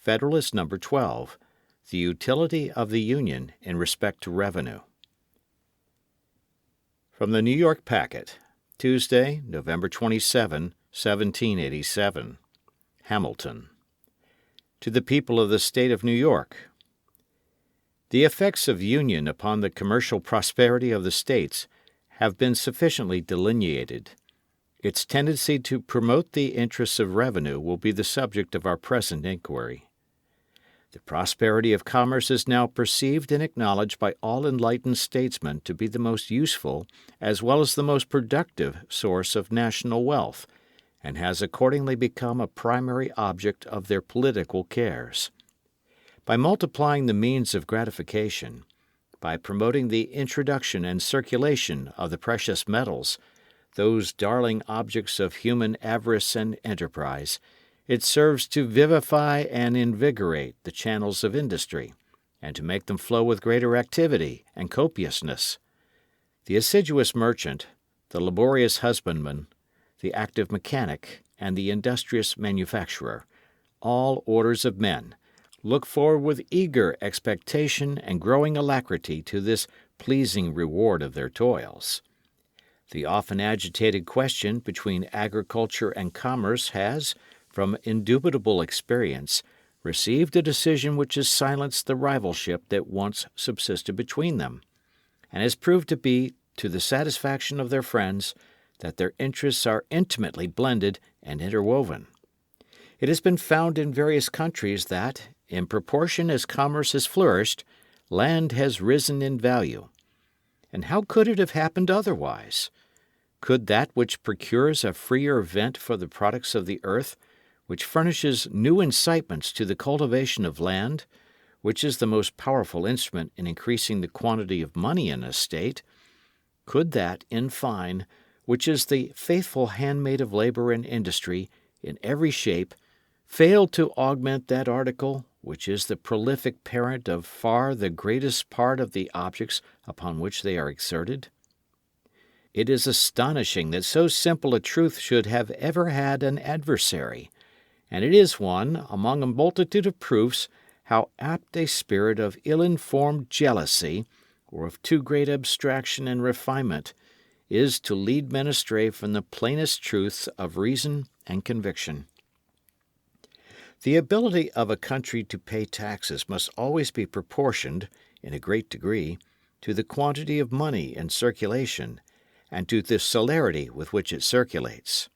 Federalist No. 12, The Utility of the Union in Respect to Revenue. From the New York Packet, Tuesday, November 27, 1787. Hamilton. To the People of the State of New York. The effects of union upon the commercial prosperity of the States have been sufficiently delineated. Its tendency to promote the interests of revenue will be the subject of our present inquiry. The prosperity of commerce is now perceived and acknowledged by all enlightened statesmen to be the most useful as well as the most productive source of national wealth, and has accordingly become a primary object of their political cares. By multiplying the means of gratification, by promoting the introduction and circulation of the precious metals, those darling objects of human avarice and enterprise, it serves to vivify and invigorate the channels of industry, and to make them flow with greater activity and copiousness. The assiduous merchant, the laborious husbandman, the active mechanic, and the industrious manufacturer, all orders of men, look forward with eager expectation and growing alacrity to this pleasing reward of their toils. The often agitated question between agriculture and commerce has, from indubitable experience, received a decision which has silenced the rivalship that once subsisted between them, and has proved to be to the satisfaction of their friends that their interests are intimately blended and interwoven. It has been found in various countries that, in proportion as commerce has flourished, land has risen in value. And how could it have happened otherwise? Could that which procures a freer vent for the products of the earth, which furnishes new incitements to the cultivation of land, which is the most powerful instrument in increasing the quantity of money in a state, could that, in fine, which is the faithful handmaid of labor and industry in every shape, fail to augment that article which is the prolific parent of far the greatest part of the objects upon which they are exerted? It is astonishing that so simple a truth should have ever had an adversary, and it is one, among a multitude of proofs, how apt a spirit of ill-informed jealousy, or of too great abstraction and refinement, is to lead men astray from the plainest truths of reason and conviction. The ability of a country to pay taxes must always be proportioned, in a great degree, to the quantity of money in circulation, and to the celerity with which it circulates.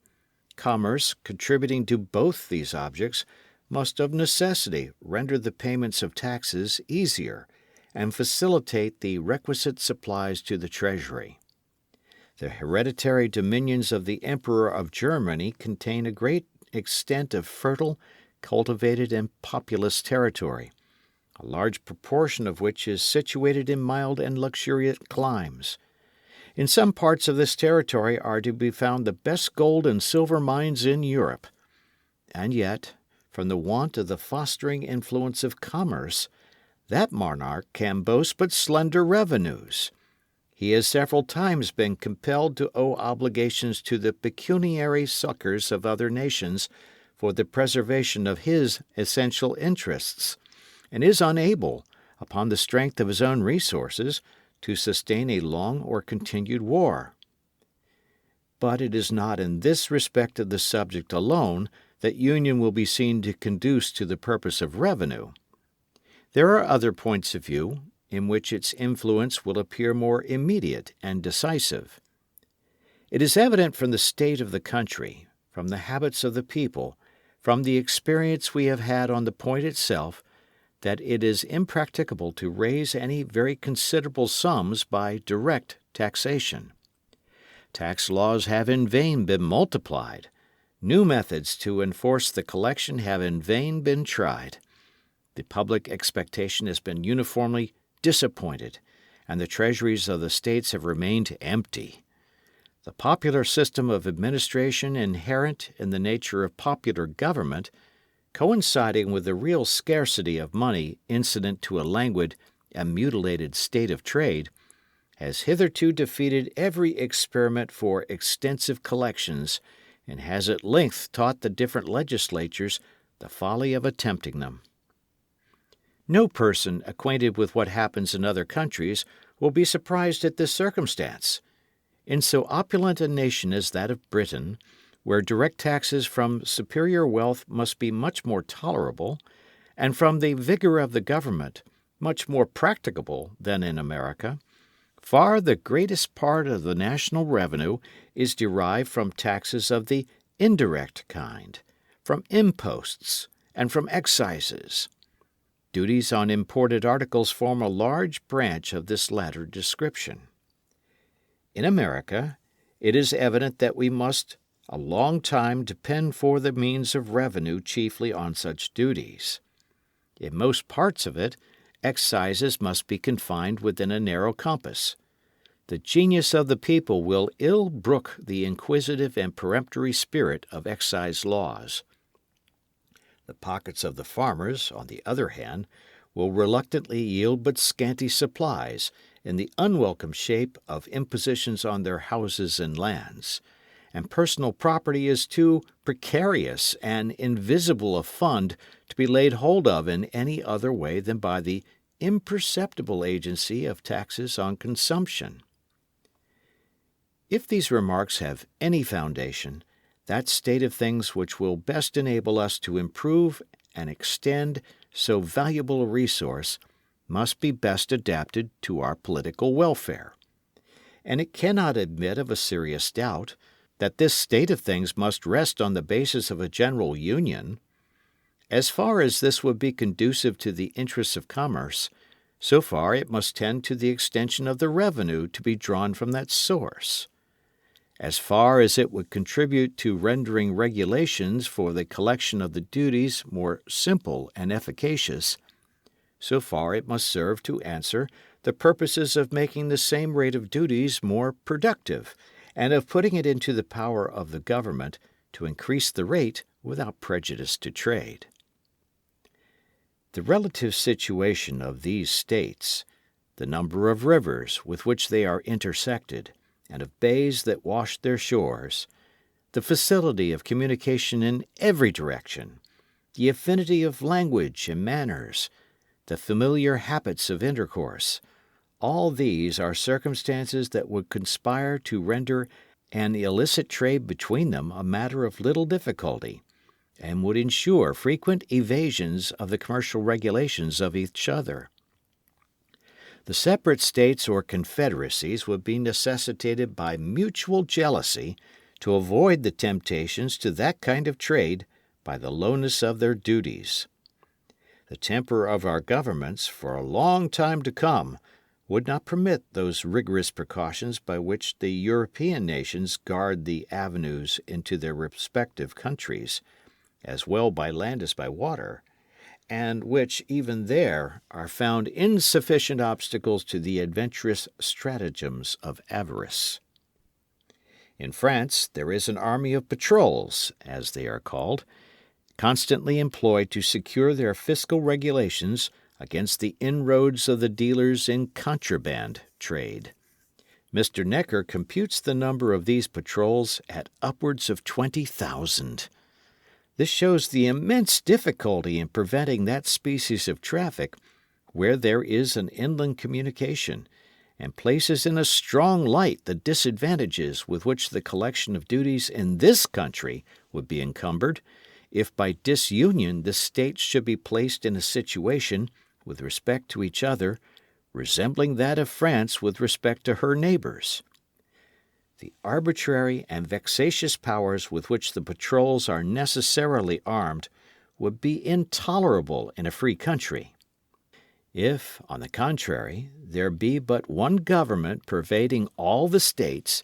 Commerce, contributing to both these objects, must of necessity render the payments of taxes easier, and facilitate the requisite supplies to the treasury. The hereditary dominions of the Emperor of Germany contain a great extent of fertile, cultivated, and populous territory, a large proportion of which is situated in mild and luxuriant climes. In some parts of this territory are to be found the best gold and silver mines in Europe. And yet, from the want of the fostering influence of commerce, that monarch can boast but slender revenues. He has several times been compelled to owe obligations to the pecuniary succors of other nations for the preservation of his essential interests, and is unable, upon the strength of his own resources, to sustain a long or continued war. But it is not in this respect of the subject alone that union will be seen to conduce to the purpose of revenue. There are other points of view in which its influence will appear more immediate and decisive. It is evident from the state of the country, from the habits of the people, from the experience we have had on the point itself, that it is impracticable to raise any very considerable sums by direct taxation. Tax laws have in vain been multiplied. New methods to enforce the collection have in vain been tried. The public expectation has been uniformly disappointed, and the treasuries of the states have remained empty. The popular system of administration inherent in the nature of popular government, coinciding with the real scarcity of money incident to a languid and mutilated state of trade, has hitherto defeated every experiment for extensive collections, and has at length taught the different legislatures the folly of attempting them. No person acquainted with what happens in other countries will be surprised at this circumstance. In so opulent a nation as that of Britain, where direct taxes from superior wealth must be much more tolerable, and from the vigor of the government much more practicable than in America, far the greatest part of the national revenue is derived from taxes of the indirect kind, from imposts, and from excises. Duties on imported articles form a large branch of this latter description. In America, it is evident that we must a long time depend for the means of revenue chiefly on such duties. In most parts of it, excises must be confined within a narrow compass. The genius of the people will ill brook the inquisitive and peremptory spirit of excise laws. The pockets of the farmers, on the other hand, will reluctantly yield but scanty supplies in the unwelcome shape of impositions on their houses and lands, and personal property is too precarious and invisible a fund to be laid hold of in any other way than by the imperceptible agency of taxes on consumption. If these remarks have any foundation, that state of things which will best enable us to improve and extend so valuable a resource must be best adapted to our political welfare. And it cannot admit of a serious doubt that this state of things must rest on the basis of a general union. As far as this would be conducive to the interests of commerce, so far it must tend to the extension of the revenue to be drawn from that source. As far as it would contribute to rendering regulations for the collection of the duties more simple and efficacious, so far it must serve to answer the purposes of making the same rate of duties more productive, and of putting it into the power of the government to increase the rate without prejudice to trade. The relative situation of these states, the number of rivers with which they are intersected, and of bays that wash their shores, the facility of communication in every direction, the affinity of language and manners, the familiar habits of intercourse, all these are circumstances that would conspire to render an illicit trade between them a matter of little difficulty, and would ensure frequent evasions of the commercial regulations of each other. The separate states or confederacies would be necessitated by mutual jealousy to avoid the temptations to that kind of trade by the lowness of their duties. The temper of our governments for a long time to come would not permit those rigorous precautions by which the European nations guard the avenues into their respective countries, as well by land as by water, and which even there are found insufficient obstacles to the adventurous stratagems of avarice. In France there is an army of patrols, as they are called, constantly employed to secure their fiscal regulations against the inroads of the dealers in contraband trade. Mr. Necker computes the number of these patrols at upwards of 20,000. This shows the immense difficulty in preventing that species of traffic where there is an inland communication, and places in a strong light the disadvantages with which the collection of duties in this country would be encumbered, if by disunion the states should be placed in a situation, with respect to each other, resembling that of France with respect to her neighbors. The arbitrary and vexatious powers with which the patrols are necessarily armed would be intolerable in a free country. If, on the contrary, there be but one government pervading all the states,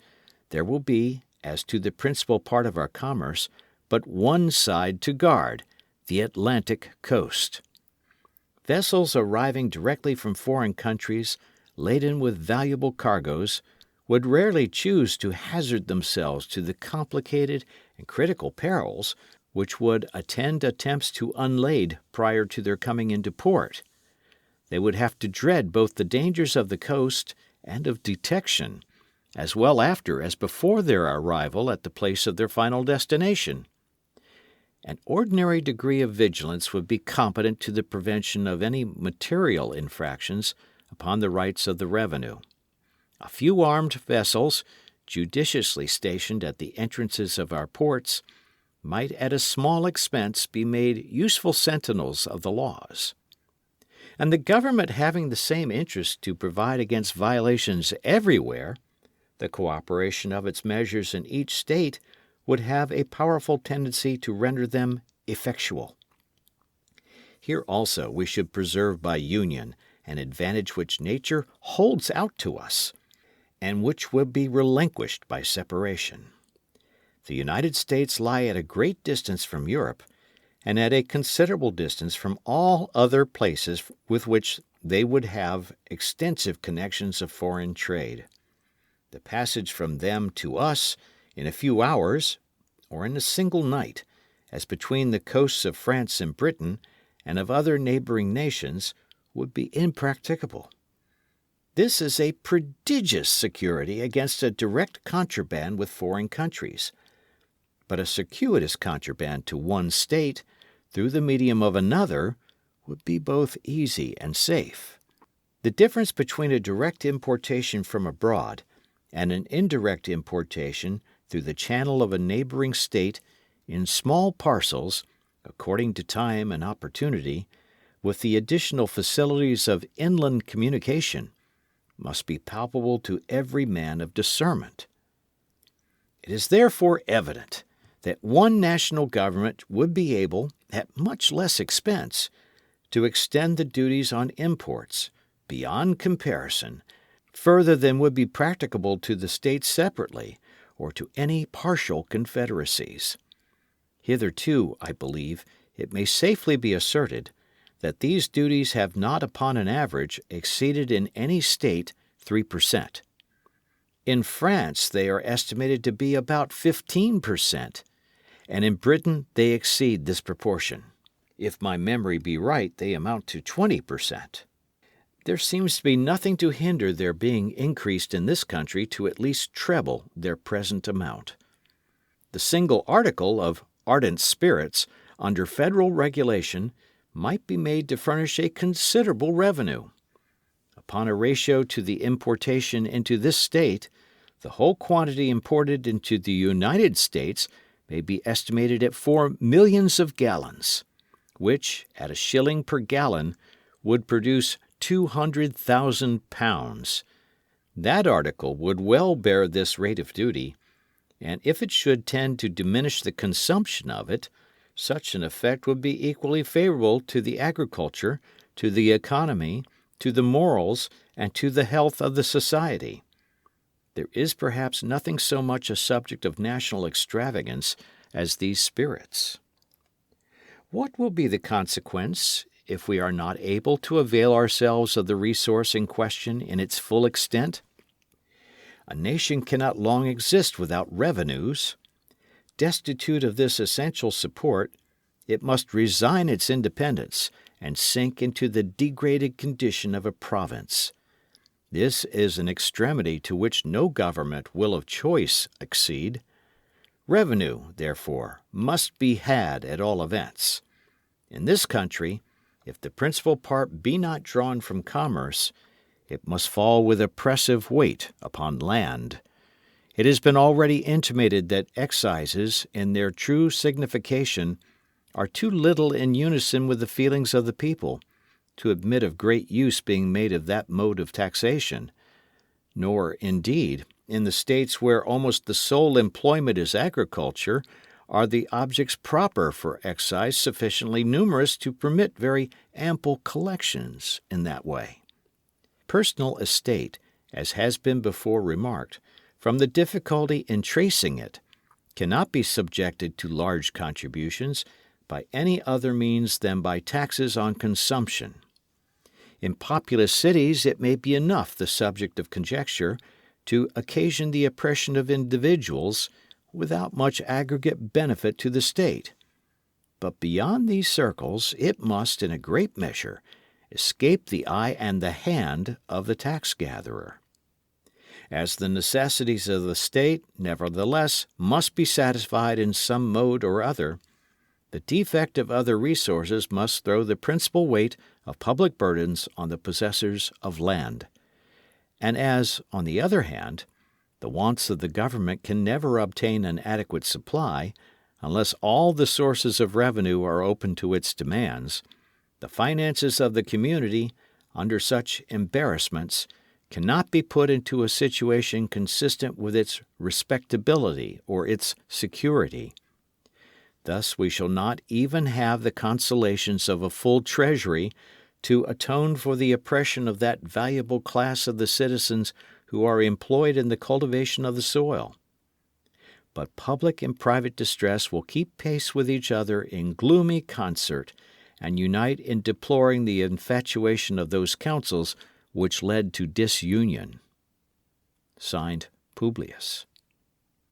there will be, as to the principal part of our commerce, but one side to guard, the Atlantic coast. Vessels arriving directly from foreign countries, laden with valuable cargoes, would rarely choose to hazard themselves to the complicated and critical perils which would attend attempts to unlade prior to their coming into port. They would have to dread both the dangers of the coast and of detection, as well after as before their arrival at the place of their final destination. An ordinary degree of vigilance would be competent to the prevention of any material infractions upon the rights of the revenue. A few armed vessels, judiciously stationed at the entrances of our ports, might at a small expense be made useful sentinels of the laws. And the government having the same interest to provide against violations everywhere, the cooperation of its measures in each state would have a powerful tendency to render them effectual. Here also we should preserve by union an advantage which nature holds out to us, and which would be relinquished by separation. The United States lie at a great distance from Europe, and at a considerable distance from all other places with which they would have extensive connections of foreign trade. The passage from them to us in a few hours, or in a single night, as between the coasts of France and Britain and of other neighboring nations, would be impracticable. This is a prodigious security against a direct contraband with foreign countries. But a circuitous contraband to one state, through the medium of another, would be both easy and safe. The difference between a direct importation from abroad and an indirect importation through the channel of a neighboring state in small parcels, according to time and opportunity, with the additional facilities of inland communication, must be palpable to every man of discernment. It is therefore evident that one national government would be able, at much less expense, to extend the duties on imports, beyond comparison, further than would be practicable to the states separately or to any partial confederacies. Hitherto, I believe, it may safely be asserted that these duties have not upon an average exceeded in any state 3%. In France they are estimated to be about 15%, and in Britain they exceed this proportion. If my memory be right, they amount to 20%. There seems to be nothing to hinder their being increased in this country to at least treble their present amount. The single article of ardent spirits under federal regulation might be made to furnish a considerable revenue. Upon a ratio to the importation into this state, the whole quantity imported into the United States may be estimated at 4 millions of gallons, which, at a shilling per gallon, would produce 200,000 pounds. That article would well bear this rate of duty, and if it should tend to diminish the consumption of it, such an effect would be equally favorable to the agriculture, to the economy, to the morals, and to the health of the society. There is perhaps nothing so much a subject of national extravagance as these spirits. What will be the consequence if we are not able to avail ourselves of the resource in question in its full extent? A nation cannot long exist without revenues. Destitute of this essential support, it must resign its independence and sink into the degraded condition of a province. This is an extremity to which no government will of choice accede. Revenue, therefore, must be had at all events. In this country, if the principal part be not drawn from commerce, it must fall with oppressive weight upon land. It has been already intimated that excises, in their true signification, are too little in unison with the feelings of the people to admit of great use being made of that mode of taxation, nor, indeed, in the states where almost the sole employment is agriculture, are the objects proper for excise sufficiently numerous to permit very ample collections in that way. Personal estate, as has been before remarked, from the difficulty in tracing it, cannot be subjected to large contributions by any other means than by taxes on consumption. In populous cities it may be enough the subject of conjecture to occasion the oppression of individuals without much aggregate benefit to the state. But beyond these circles it must, in a great measure, escape the eye and the hand of the tax-gatherer. As the necessities of the state, nevertheless, must be satisfied in some mode or other, the defect of other resources must throw the principal weight of public burdens on the possessors of land. And as, on the other hand, the wants of the government can never obtain an adequate supply unless all the sources of revenue are open to its demands, the finances of the community, under such embarrassments, cannot be put into a situation consistent with its respectability or its security. Thus we shall not even have the consolations of a full treasury to atone for the oppression of that valuable class of the citizens who are employed in the cultivation of the soil. But public and private distress will keep pace with each other in gloomy concert and unite in deploring the infatuation of those councils which led to disunion. Signed, Publius.